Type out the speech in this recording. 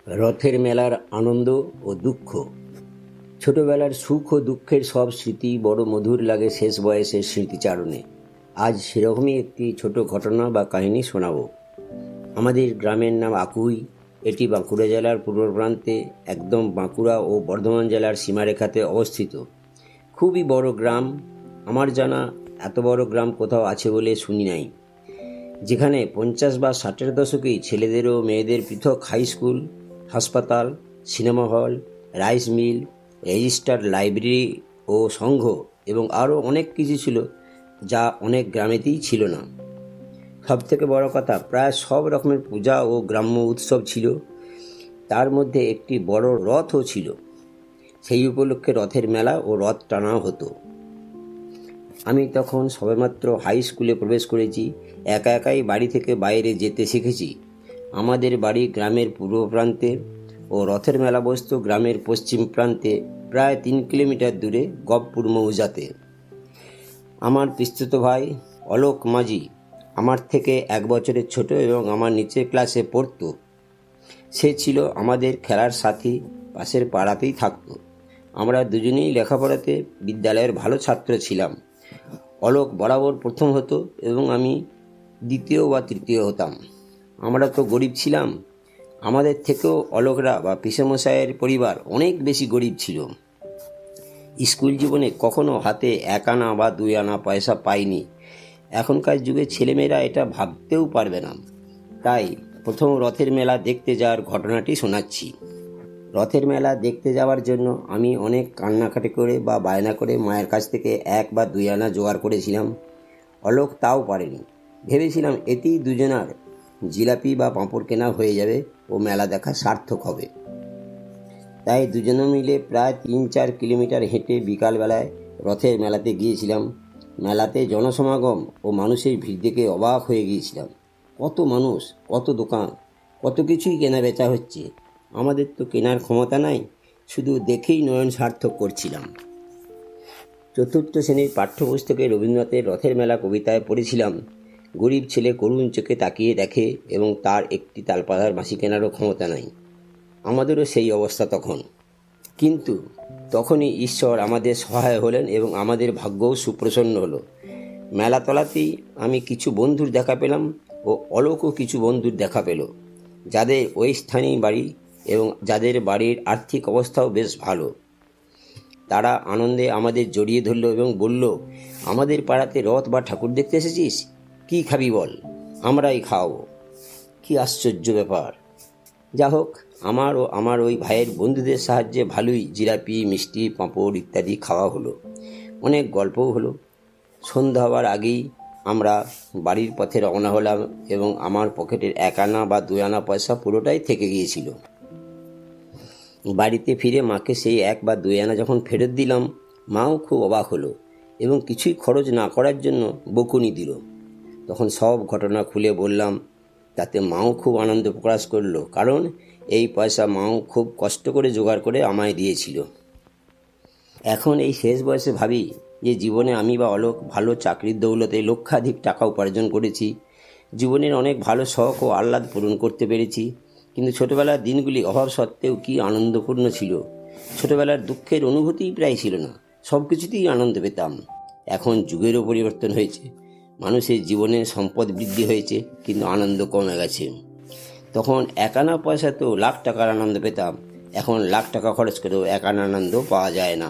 রথের মেলার আনন্দ ও দুঃখ। ছোটবেলার সুখ ও দুঃখের সব স্মৃতি বড় মধুর লাগে শেষ বয়সের স্মৃতিচারণে। আজ সেরকমই একটি ছোট ঘটনা বা কাহিনী শোনাব। আমাদের গ্রামের নাম আকুই। এটি বাঁকুড়া জেলার পূর্ব প্রান্তে, একদম বাঁকুড়া ও বর্ধমান জেলার সীমারেখাতে অবস্থিত। খুবই বড় গ্রাম। আমার জানা এত বড় গ্রাম কোথাও আছে বলে শুনি নাই, যেখানে 50 বা 60-এর দশকেই ছেলেদের ও মেয়েদের পৃথক হাই স্কুল, হাসপাতাল, cinema hall, rice mill, registered library ও সংঘ এবং আরও অনেক কিছু ছিল, যা অনেক গ্রামেতেই ছিল না। সবথেকে বড় কথা, প্রায় সব রকমের পূজা ও গ্রাম্য উৎসব ছিল। তার মধ্যে একটি বড় রথও ছিল। সেই উপলক্ষে রথের মেলা ও রথ টানাও হতো। আমি তখন সবেমাত্র হাই স্কুলে প্রবেশ করেছি। একা একাই বাড়ি থেকে বাইরে যেতে শিখেছি। আমাদের বাড়ি গ্রামের পূর্ব প্রান্তে ও রথের মেলা বসত গ্রামের পশ্চিম প্রান্তে, প্রায় 3 কিলোমিটার দূরে গবপুর মৌজাতে। আমার পিস্তুত ভাই অলোক মাঝি আমার থেকে 1 বছরের ছোট এবং আমার নিচের ক্লাসে পড়তো। সে ছিল আমাদের খেলার সাথী, পাশের পাড়াতেই থাকতো। আমরা দুজনেই লেখাপড়াতে বিদ্যালয়ের ভালো ছাত্র ছিলাম। অলোক বরাবর প্রথম হতো এবং আমি দ্বিতীয় বা তৃতীয় হতাম। আমরা তো গরিব ছিলাম। আমাদের থেকেও অলোকরা বা পিসেমশাইয়ের পরিবার অনেক বেশি গরিব ছিল। স্কুল জীবনে কখনো হাতে 1 আনা বা 2 আনা পয়সা পাইনি। এখনকার যুগে ছেলেমেয়েরা এটা ভাবতেও পারবে না। তাই প্রথম রথের মেলা দেখতে যাওয়ার ঘটনাটি শোনাচ্ছি। রথের মেলা দেখতে যাওয়ার জন্য আমি অনেক কান্নাকাটি করে বা বায়না করে মায়ের কাছ থেকে 1 বা 2 আনা জোগাড় করেছিলাম। অলোক তাও পারেনি। ভেবেছিলাম এতেই দুজনার জিলাপি বা পাঁপড় কেনা হয়ে যাবে ও মেলা দেখা সার্থক হবে। তাই দুজনে মিলে প্রায় 3-4 কিলোমিটার হেঁটে বিকালবেলায় রথের মেলাতে গিয়েছিলাম। মেলাতে জনসমাগম ও মানুষের ভিড় দেখে অবাক হয়ে গিয়েছিলাম। কত মানুষ, কত দোকান, কত কিছুই কেনা বেচা হচ্ছে। আমাদের তো কেনার ক্ষমতা নাই, শুধু দেখেই নয়ন সার্থক করছিলাম। 4র্থ শ্রেণীর পাঠ্যপুস্তকে রবীন্দ্রনাথের রথের মেলা কবিতায় পড়েছিলাম, গরিব ছেলে করুণ চোখে তাকিয়ে দেখে এবং তার একটি তালপাতার বাঁশি কেনারও ক্ষমতা নাই। আমাদেরও সেই অবস্থা তখন। কিন্তু তখনই ঈশ্বর আমাদের সহায় হলেন এবং আমাদের ভাগ্যও সুপ্রসন্ন হলো। মেলা তলাতেই আমি কিছু বন্ধুর দেখা পেলাম ও অলোকও কিছু বন্ধুর দেখা পেল, যাদের ওই স্থানেই বাড়ি এবং যাদের বাড়ির আর্থিক অবস্থাও বেশ ভালো। তারা আনন্দে আমাদের জড়িয়ে ধরল এবং বলল, আমাদের পাড়াতে রথ বা ঠাকুর দেখতে এসেছিস? কি খাবি বল, আমরাই খাওয়াবো। কি আশ্চর্য ব্যাপার! যা হোক, আমার ও আমার ওই ভাইয়ের বন্ধুদের সাহায্যে ভালোই জিলাপি, মিষ্টি, পাঁপড় ইত্যাদি খাওয়া হলো। অনেক গল্পও হলো। সন্ধ্যা হওয়ার আগেই আমরা বাড়ির পথে রওনা হলাম এবং আমার পকেটের 1 আনা বা 2 আনা পয়সা পুরোটাই থেকে গিয়েছিল। বাড়িতে ফিরে মাকে সেই 1 বা 2 আনা যখন ফেরত দিলাম, মাও খুব অবাক হলো এবং কিছুই খরচ না করার জন্য বকুনি দিল। তখন সব ঘটনা খুলে বললাম। তাতে মাও খুব আনন্দ প্রকাশ করলো, কারণ এই পয়সা মাও খুব কষ্ট করে জোগাড় করে আমায় দিয়েছিল। এখন এই শেষ বয়সে ভাবি যে জীবনে আমি বা অলোক ভালো চাকরির দৌলতে লক্ষাধিক টাকা উপার্জন করেছি। জীবনের অনেক ভালো শখ ও আহ্লাদ পূরণ করতে পেরেছি। কিন্তু ছোটোবেলার দিনগুলি অভাব সত্ত্বেও কি আনন্দপূর্ণ ছিল। ছোটোবেলার দুঃখের অনুভূতিই প্রায় ছিল না, সব কিছুতেই আনন্দ পেতাম। এখন যুগেরও পরিবর্তন হয়েছে। মানুষের জীবনে সম্পদ বৃদ্ধি হয়েছে, কিন্তু আনন্দ কমে গেছে। তখন 1 আনা পয়সা তো লাখ টাকার আনন্দ পেতাম, এখন লাখ টাকা খরচ করেও 1 আনা আনন্দ পাওয়া যায় না।